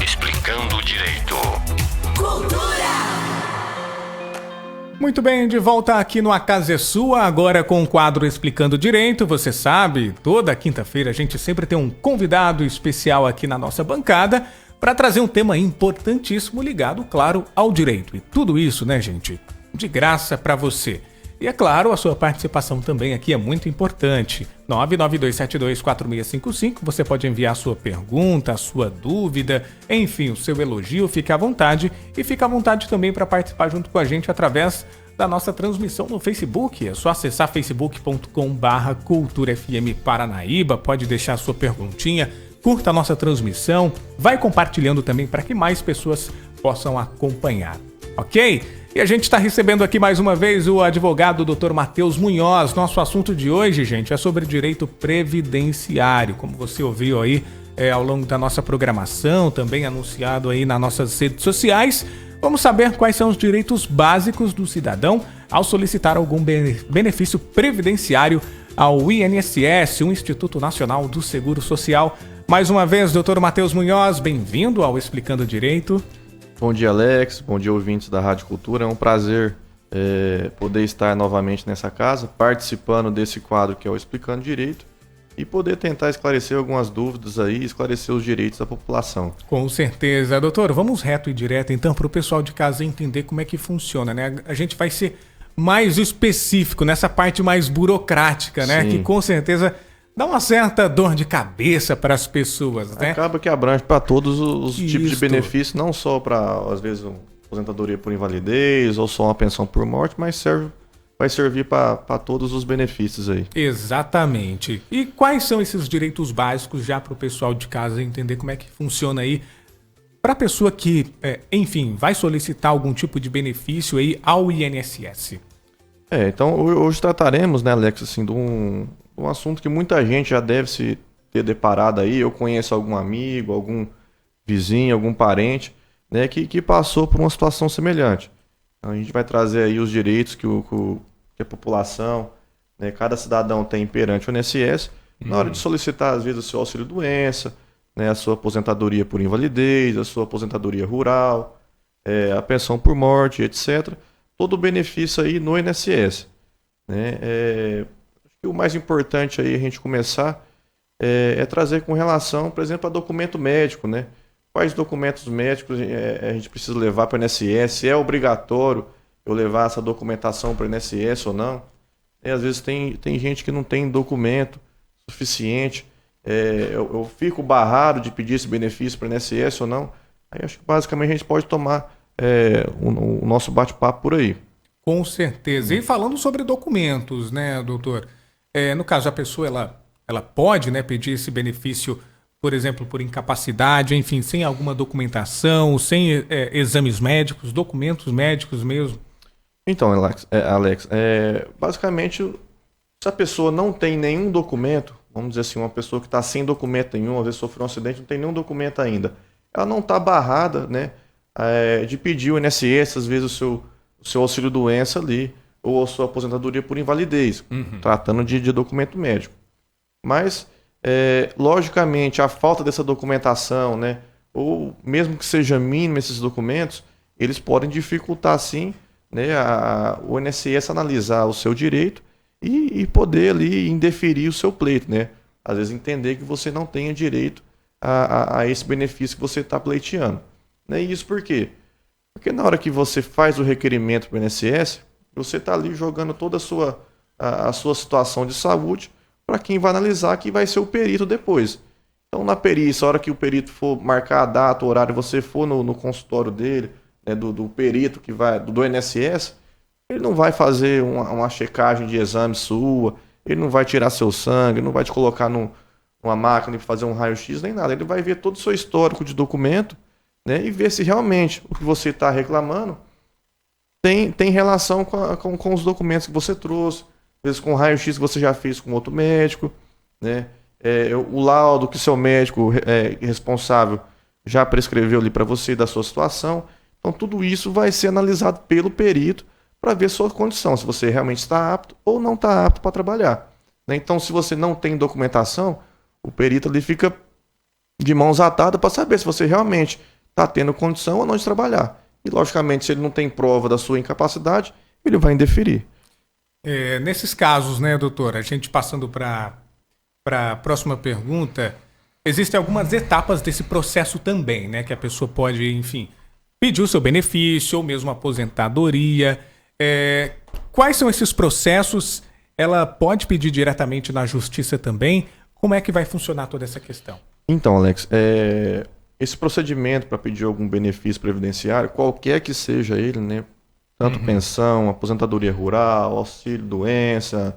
Explicando o Direito. Muito bem, de volta aqui no A Casa é Sua, agora com o quadro Explicando Direito. Você sabe, toda quinta-feira a gente sempre tem um convidado especial aqui na nossa bancada para trazer um tema importantíssimo ligado, claro, ao direito. E tudo isso, né, gente, de graça para você. E é claro, a sua participação também aqui é muito importante. 992724655, você pode enviar a sua pergunta, a sua dúvida, enfim, o seu elogio, fique à vontade. E fique à vontade também para participar junto com a gente através da nossa transmissão no Facebook. É só acessar facebook.com/Cultura FM Paranaíba, pode deixar a sua perguntinha, curta a nossa transmissão, vai compartilhando também para que mais pessoas possam acompanhar, ok? E a gente está recebendo aqui mais uma vez o advogado Dr. Matheus Munhoz. Nosso assunto de hoje, gente, é sobre direito previdenciário. Como você ouviu aí ao longo da nossa programação, também anunciado aí nas nossas redes sociais, vamos saber quais são os direitos básicos do cidadão ao solicitar algum benefício previdenciário ao INSS, o Instituto Nacional do Seguro Social. Mais uma vez, Dr. Matheus Munhoz, bem-vindo ao Explicando Direito. Bom dia, Alex. Bom dia, ouvintes da Rádio Cultura. É um prazer poder estar novamente nessa casa, participando desse quadro que é o Explicando Direito e poder tentar esclarecer algumas dúvidas aí, esclarecer os direitos da população. Com certeza. Doutor, vamos reto e direto então para o pessoal de casa entender como é que funciona, né? A gente vai ser mais específico nessa parte mais burocrática, né? Sim. Que com certeza dá uma certa dor de cabeça para as pessoas, né? Acaba que abrange para todos os tipos de benefícios, não só para, às vezes, uma aposentadoria por invalidez ou só uma pensão por morte, mas vai servir para todos os benefícios aí. Exatamente. E quais são esses direitos básicos já para o pessoal de casa entender como é que funciona aí para a pessoa que, enfim, vai solicitar algum tipo de benefício aí ao INSS? Então hoje trataremos, né, Alex, assim, de um assunto que muita gente já deve se ter deparado aí. Eu conheço algum amigo, algum vizinho, algum parente, né, que passou por uma situação semelhante. Então, a gente vai trazer aí os direitos que a população, né, cada cidadão tem perante o INSS na hora de solicitar, às vezes, o seu auxílio-doença, né, a sua aposentadoria por invalidez, a sua aposentadoria rural, a pensão por morte, etc. Todo o benefício aí no INSS, né? O mais importante aí a gente começar é trazer com relação, por exemplo, a documento médico, né? Quais documentos médicos a gente precisa levar para o INSS? Se é obrigatório eu levar essa documentação para o INSS ou não? Às vezes tem gente que não tem documento suficiente. Eu fico barrado de pedir esse benefício para o INSS ou não? Aí acho que basicamente a gente pode tomar o nosso bate-papo por aí. Com certeza. E falando sobre documentos, né, doutor? No caso, a pessoa ela pode, né, pedir esse benefício, por exemplo, por incapacidade, enfim, sem alguma documentação, sem exames médicos, documentos médicos mesmo? Então, Alex, basicamente, se a pessoa não tem nenhum documento, vamos dizer assim, uma pessoa que está sem documento nenhum, às vezes sofreu um acidente, não tem nenhum documento ainda, ela não está barrada, né, de pedir o INSS, às vezes, o seu auxílio-doença ali, ou a sua aposentadoria por invalidez, tratando de documento médico. Mas, logicamente, a falta dessa documentação, né, ou mesmo que seja mínimo esses documentos, eles podem dificultar, sim, né, o INSS analisar o seu direito e poder ali indeferir o seu pleito, né? Às vezes entender que você não tenha direito a esse benefício que você está pleiteando. Né? E isso por quê? Porque na hora que você faz o requerimento para o INSS, você está ali jogando toda a sua situação de saúde para quem vai analisar, que vai ser o perito depois. Então, na perícia, a hora que o perito for marcar a data, o horário, você for no consultório dele, né, do perito que vai do INSS, ele não vai fazer uma checagem de exame sua, ele não vai tirar seu sangue, ele não vai te colocar numa máquina e fazer um raio-x, nem nada. Ele vai ver todo o seu histórico de documento, né, e ver se realmente o que você está reclamando tem relação com os documentos que você trouxe, às vezes com o raio-x que você já fez com outro médico, né, o laudo que seu médico responsável já prescreveu ali para você da sua situação. Então tudo isso vai ser analisado pelo perito para ver sua condição, se você realmente está apto ou não está apto para trabalhar. Né? Então, se você não tem documentação, o perito ali fica de mãos atadas para saber se você realmente está tendo condição ou não de trabalhar. E, logicamente, se ele não tem prova da sua incapacidade, ele vai indeferir. Nesses casos, né, doutor, a gente passando para a próxima pergunta, existem algumas etapas desse processo também, né, que a pessoa pode, enfim, pedir o seu benefício ou mesmo aposentadoria. Quais são esses processos? Ela pode pedir diretamente na justiça também? Como é que vai funcionar toda essa questão? Então, Alex, esse procedimento para pedir algum benefício previdenciário, qualquer que seja ele, né, tanto pensão, aposentadoria rural, auxílio-doença,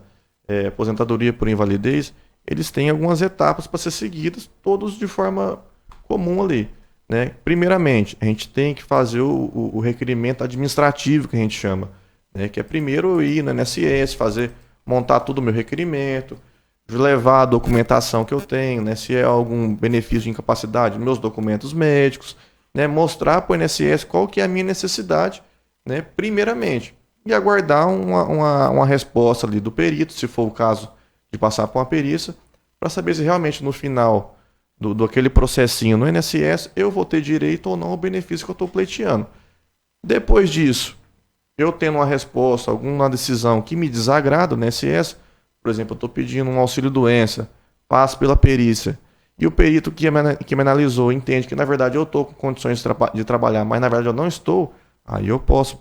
aposentadoria por invalidez, eles têm algumas etapas para ser seguidas, todos de forma comum ali, né? Primeiramente, a gente tem que fazer o requerimento administrativo, que a gente chama, né? Que é primeiro ir no INSS, montar todo o meu requerimento, levar a documentação que eu tenho, né? Se é algum benefício de incapacidade, meus documentos médicos, né? Mostrar para o INSS qual que é a minha necessidade, né? Primeiramente, e aguardar uma resposta ali do perito, se for o caso de passar por uma perícia, para saber se realmente no final do aquele processinho no INSS eu vou ter direito ou não ao benefício que eu estou pleiteando. Depois disso, eu tendo uma resposta, alguma decisão que me desagrada no INSS, por exemplo, eu estou pedindo um auxílio-doença, passo pela perícia, e o perito que me analisou entende que, na verdade, eu estou com condições de trabalhar, mas, na verdade, eu não estou, aí eu posso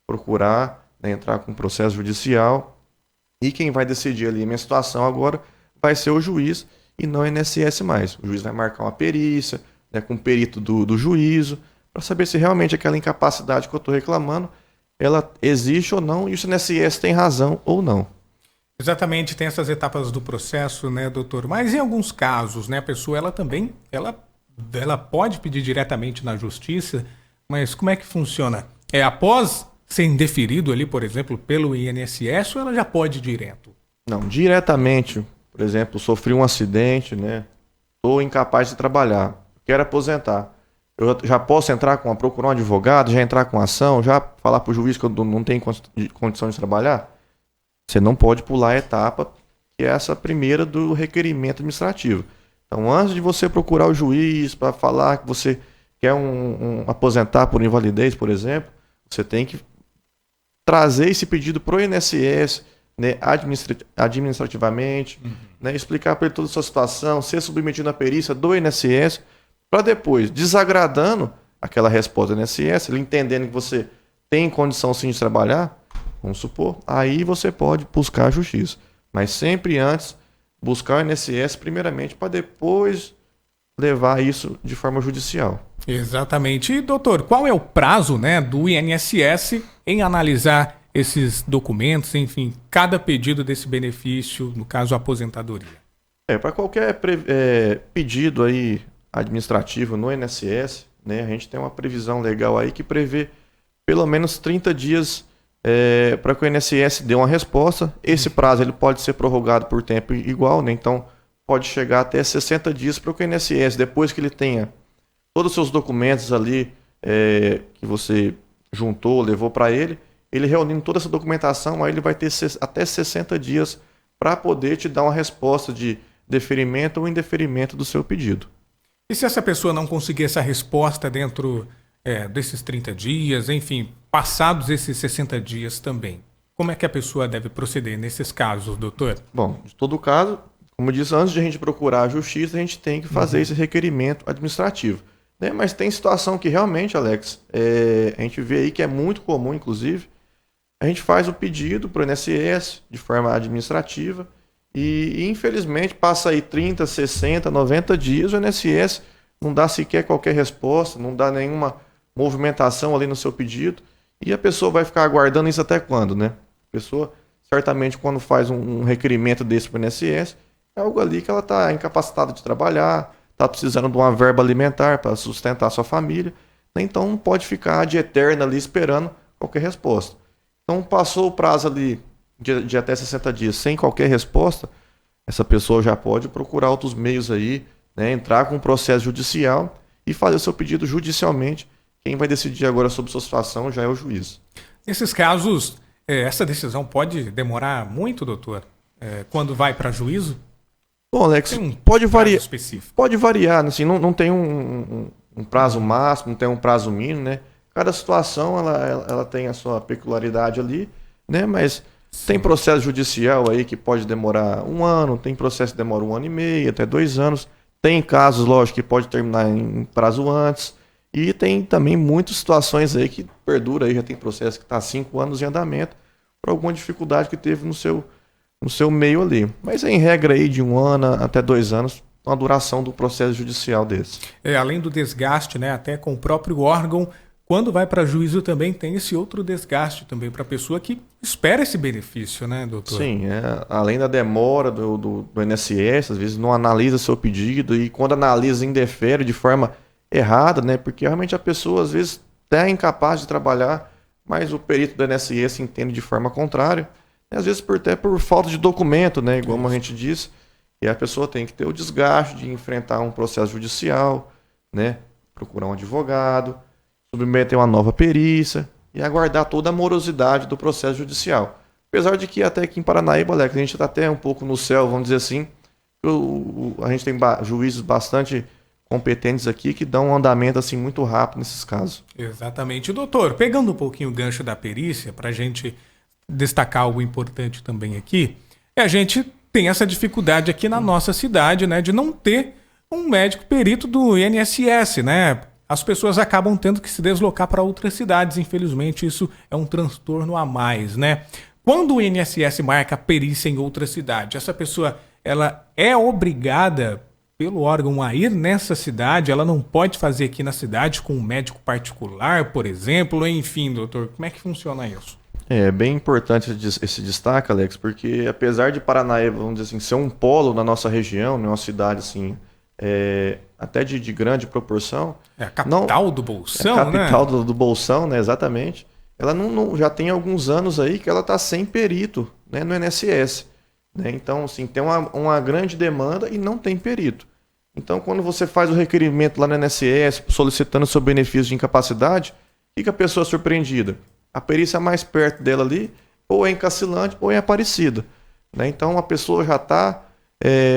procurar, né, entrar com processo judicial, e quem vai decidir ali a minha situação agora vai ser o juiz e não o INSS mais. O juiz vai marcar uma perícia, né, com o perito do juízo, para saber se realmente aquela incapacidade que eu estou reclamando, ela existe ou não, e se o INSS tem razão ou não. Exatamente, tem essas etapas do processo, né, doutor? Mas em alguns casos, né, a pessoa ela pode pedir diretamente na justiça, mas como é que funciona? Após ser indeferido ali, por exemplo, pelo INSS, ou ela já pode ir direto? Não, diretamente, por exemplo, sofri um acidente, né? Estou incapaz de trabalhar, quero aposentar. Eu já posso procurar um advogado, já entrar com ação, já falar para o juiz que eu não tenho condição de trabalhar? Você não pode pular a etapa, que é essa primeira do requerimento administrativo. Então, antes de você procurar o juiz para falar que você quer aposentar por invalidez, por exemplo, você tem que trazer esse pedido para o INSS, né, administrativamente, né, explicar para ele toda a sua situação, ser submetido à perícia do INSS, para depois, desagradando aquela resposta do INSS, ele entendendo que você tem condição sim de trabalhar, vamos supor, aí você pode buscar a justiça. Mas sempre antes, buscar o INSS primeiramente, para depois levar isso de forma judicial. Exatamente. E, doutor, qual é o prazo, né, do INSS em analisar esses documentos, enfim, cada pedido desse benefício, no caso, a aposentadoria? Para qualquer pedido aí administrativo no INSS, né, a gente tem uma previsão legal aí que prevê pelo menos 30 dias para que o INSS dê uma resposta. Esse prazo ele pode ser prorrogado por tempo igual, né? Então pode chegar até 60 dias para que o INSS, depois que ele tenha todos os seus documentos ali que você juntou, levou para ele reunindo toda essa documentação, aí ele vai ter até 60 dias para poder te dar uma resposta de deferimento ou indeferimento do seu pedido. E se essa pessoa não conseguir essa resposta dentro desses 30 dias, enfim, passados esses 60 dias também, como é que a pessoa deve proceder nesses casos, doutor? Bom, de todo caso, como eu disse, antes de a gente procurar a justiça, a gente tem que fazer esse requerimento administrativo. Né? Mas tem situação que realmente, Alex, a gente vê aí que é muito comum, inclusive, a gente faz o pedido para o INSS de forma administrativa e infelizmente passa aí 30, 60, 90 dias, o INSS não dá sequer qualquer resposta, não dá nenhuma movimentação ali no seu pedido e a pessoa vai ficar aguardando isso até quando, né? A pessoa, certamente, quando faz um requerimento desse para o INSS, é algo ali que ela está incapacitada de trabalhar, está precisando de uma verba alimentar para sustentar a sua família, né? Então não pode ficar de eterno ali esperando qualquer resposta. Então passou o prazo ali de até 60 dias sem qualquer resposta, essa pessoa já pode procurar outros meios aí, né? Entrar com um processo judicial e fazer o seu pedido judicialmente. Quem vai decidir agora sobre sua situação já é o juiz. Nesses casos, essa decisão pode demorar muito, doutor? Quando vai para juízo? Bom, Alex, Tem um pode prazo variar. específico. Pode variar, assim, não tem um prazo máximo, não tem um prazo mínimo, né? Cada situação ela tem a sua peculiaridade ali, né? Mas tem processo judicial aí que pode demorar 1 ano, tem processo que demora 1 ano e meio, até 2 anos. Tem casos, lógico, que pode terminar em prazo antes. E tem também muitas situações aí que perdura aí, já tem processo que está há 5 anos em andamento por alguma dificuldade que teve no seu meio ali. Mas em regra aí de 1 ano até 2 anos, a duração do processo judicial desse. Além do desgaste, né, até com o próprio órgão, quando vai para juízo também tem esse outro desgaste também para a pessoa que espera esse benefício, né, doutor? Sim, além da demora do INSS, às vezes não analisa seu pedido e quando analisa indefere de forma errada, né, porque realmente a pessoa às vezes é incapaz de trabalhar, mas o perito do INSS entende de forma contrária, e às vezes até por falta de documento, né, igual a gente disse, e a pessoa tem que ter o desgaste de enfrentar um processo judicial, né, procurar um advogado, submeter uma nova perícia e aguardar toda a morosidade do processo judicial. Apesar de que até aqui em Paranaíba, Alex, a gente está até um pouco no céu, vamos dizer assim, a gente tem juízes bastante competentes aqui que dão um andamento assim muito rápido nesses casos. Exatamente. Doutor, pegando um pouquinho o gancho da perícia, para a gente destacar algo importante também aqui, a gente tem essa dificuldade aqui na nossa cidade, né, de não ter um médico perito do INSS, né? As pessoas acabam tendo que se deslocar para outras cidades, infelizmente isso é um transtorno a mais, né? Quando o INSS marca perícia em outra cidade, essa pessoa ela é obrigada pelo órgão a ir nessa cidade, ela não pode fazer aqui na cidade com um médico particular, por exemplo, enfim, doutor, como é que funciona isso? É bem importante esse destaque, Alex, porque apesar de Paranaíba, vamos dizer assim, ser um polo na nossa região, né, uma cidade assim, até de grande proporção. É a capital do Bolsão, né? A capital né? do Bolsão, né? Exatamente. Ela já tem alguns anos aí que ela está sem perito, né, no INSS. Né? Então, assim, tem uma grande demanda e não tem perito. Então, quando você faz o requerimento lá no INSS, solicitando seu benefício de incapacidade, fica a pessoa surpreendida. A perícia mais perto dela ali, ou é em Cacilândia ou é em Aparecida. Né? Então, a pessoa já está,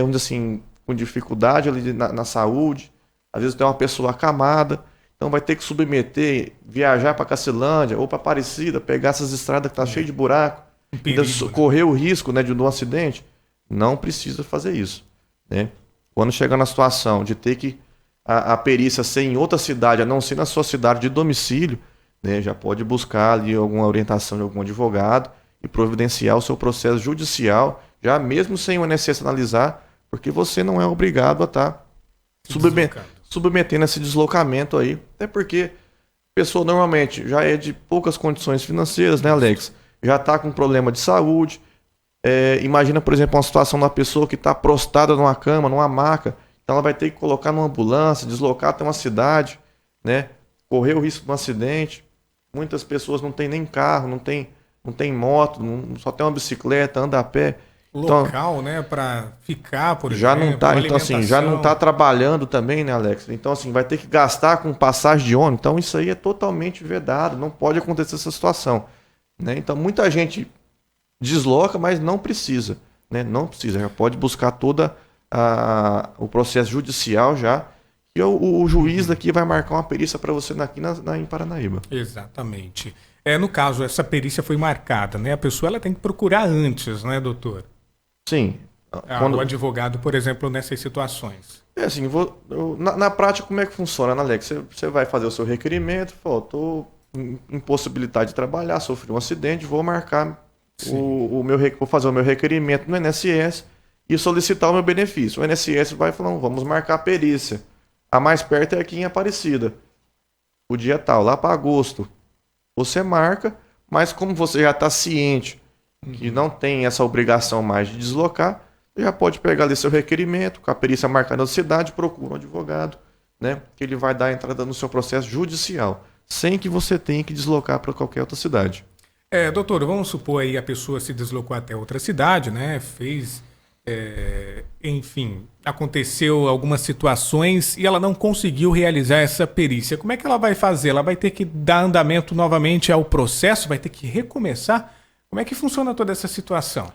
vamos dizer assim, com dificuldade ali na saúde, às vezes tem uma pessoa acamada, então vai ter que submeter, viajar para Cacilândia ou para Aparecida, pegar essas estradas que tá cheio de buraco, perigo, ainda correr o risco, né, de um acidente. Não precisa fazer isso, né? Quando chegar na situação de ter que a perícia ser em outra cidade, a não ser na sua cidade de domicílio, né, já pode buscar ali alguma orientação de algum advogado e providenciar o seu processo judicial, já mesmo sem o INSS analisar, porque você não é obrigado a estar submetendo esse deslocamento aí. Até porque a pessoa normalmente já é de poucas condições financeiras, né, Alex? Já está com problema de saúde. Imagina, por exemplo, uma situação da pessoa que está prostrada numa cama, numa maca. Então ela vai ter que colocar numa ambulância, deslocar até uma cidade, né? Correr o risco de um acidente. Muitas pessoas não têm nem carro, não tem moto, só tem uma bicicleta, anda a pé. Local, então, né, para ficar, por já exemplo, não tá, então assim, já não tá trabalhando também, né, Alex? Então assim, vai ter que gastar com passagem de ônibus. Então isso aí é totalmente vedado, não pode acontecer essa situação, né? Então muita gente desloca, mas não precisa, né? Não precisa, já pode buscar toda o processo judicial já, e o juiz daqui vai marcar uma perícia para você aqui em Paranaíba. Exatamente. No caso, essa perícia foi marcada, né? A pessoa ela tem que procurar antes, né, doutor? Sim. O advogado, por exemplo, nessas situações. Assim, na prática, como é que funciona, né, Alex? Você vai fazer o seu requerimento, estou impossibilitado de trabalhar, sofri um acidente, vou marcar vou fazer o meu requerimento no INSS e solicitar o meu benefício. O INSS vai falar, vamos marcar a perícia. A mais perto é aqui em Aparecida. O dia tal, lá para agosto. Você marca, mas como você já está ciente que não tem essa obrigação mais de deslocar, você já pode pegar ali seu requerimento, com a perícia marcada na cidade, procura um advogado, né, que ele vai dar a entrada no seu processo judicial, sem que você tenha que deslocar para qualquer outra cidade. Doutor, vamos supor aí a pessoa se deslocou até outra cidade, né, enfim, aconteceu algumas situações e ela não conseguiu realizar essa perícia. Como é que ela vai fazer? Ela vai ter que dar andamento novamente ao processo? Vai ter que recomeçar? Como é que funciona toda essa situação?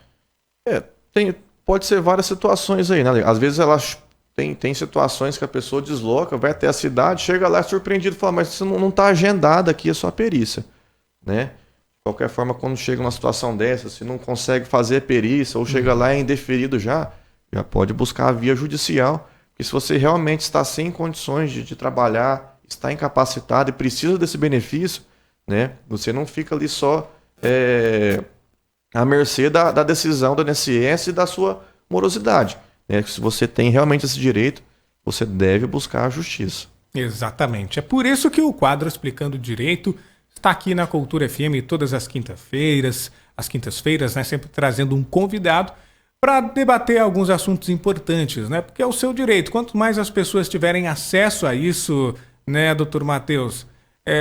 pode ser várias situações aí, né? Às vezes tem situações que a pessoa desloca, vai até a cidade, chega lá surpreendido e fala, mas você não está agendada aqui a sua perícia, né? De qualquer forma, quando chega numa situação dessa, se não consegue fazer a perícia ou chega lá e é indeferido já pode buscar a via judicial, porque se você realmente está sem condições de trabalhar, está incapacitado e precisa desse benefício, né? Você não fica ali só à mercê da decisão do INSS e da sua morosidade. Se você tem realmente esse direito, você deve buscar a justiça. Exatamente. É por isso que o quadro Explicando Direito está aqui na Cultura FM todas as quintas-feiras, né, sempre trazendo um convidado para debater alguns assuntos importantes, né? Porque é o seu direito. Quanto mais as pessoas tiverem acesso a isso, né, doutor Matheus,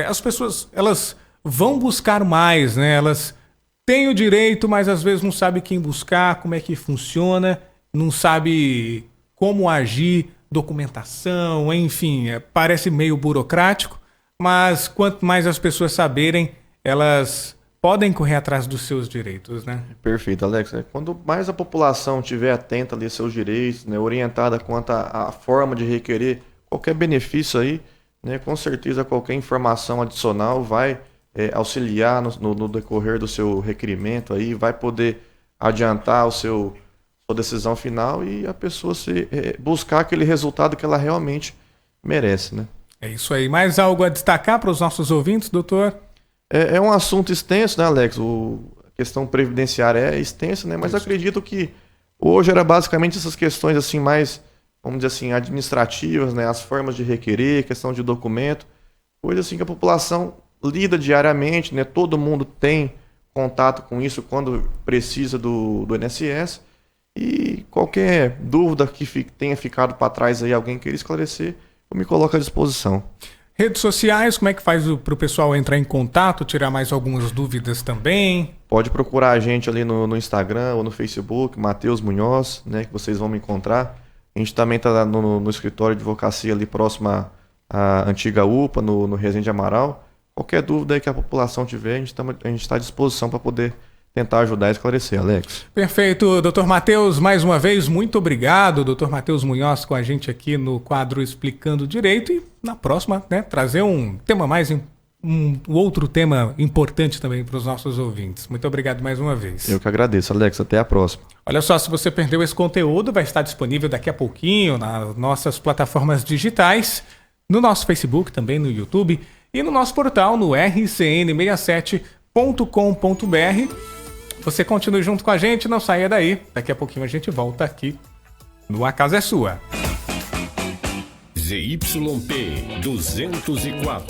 as pessoas elas vão buscar mais, né? Elas têm o direito, mas às vezes não sabem quem buscar, como é que funciona, não sabe como agir, documentação, enfim, parece meio burocrático, mas quanto mais as pessoas saberem, elas podem correr atrás dos seus direitos, né? Perfeito, Alex. Quando mais a população estiver atenta ali aos seus direitos, né, orientada quanto à forma de requerer qualquer benefício aí, né, com certeza qualquer informação adicional vai auxiliar no decorrer do seu requerimento aí, vai poder adiantar sua decisão final e a pessoa buscar aquele resultado que ela realmente merece, né? É isso aí. Mais algo a destacar para os nossos ouvintes, doutor? É um assunto extenso, né, Alex? A questão previdenciária é extensa, né? Mas acredito que hoje era basicamente essas questões assim mais, vamos dizer assim, administrativas, né? As formas de requerer, questão de documento, coisa assim que a população lida diariamente, né? Todo mundo tem contato com isso quando precisa do INSS. E qualquer dúvida que tenha ficado para trás aí, alguém queira esclarecer, eu me coloco à disposição. Redes sociais, como é que faz para o pessoal entrar em contato, tirar mais algumas dúvidas também? Pode procurar a gente ali no Instagram ou no Facebook, Matheus Munhoz, né, que vocês vão me encontrar. A gente também está no escritório de advocacia ali próximo à antiga UPA, no Resende Amaral. Qualquer dúvida aí que a população tiver, a gente está à disposição para poder tentar ajudar a esclarecer, Alex. Perfeito, doutor Matheus, mais uma vez, muito obrigado. Doutor Matheus Munhoz com a gente aqui no quadro Explicando Direito e na próxima, né, trazer um tema um outro tema importante também para os nossos ouvintes. Muito obrigado mais uma vez. Eu que agradeço, Alex. Até a próxima. Olha só, se você perdeu esse conteúdo, vai estar disponível daqui a pouquinho nas nossas plataformas digitais, no nosso Facebook, também no YouTube e no nosso portal no rcn67.com.br. Você continue junto com a gente, não saia daí. Daqui a pouquinho a gente volta aqui no A Casa é Sua. ZYP 204.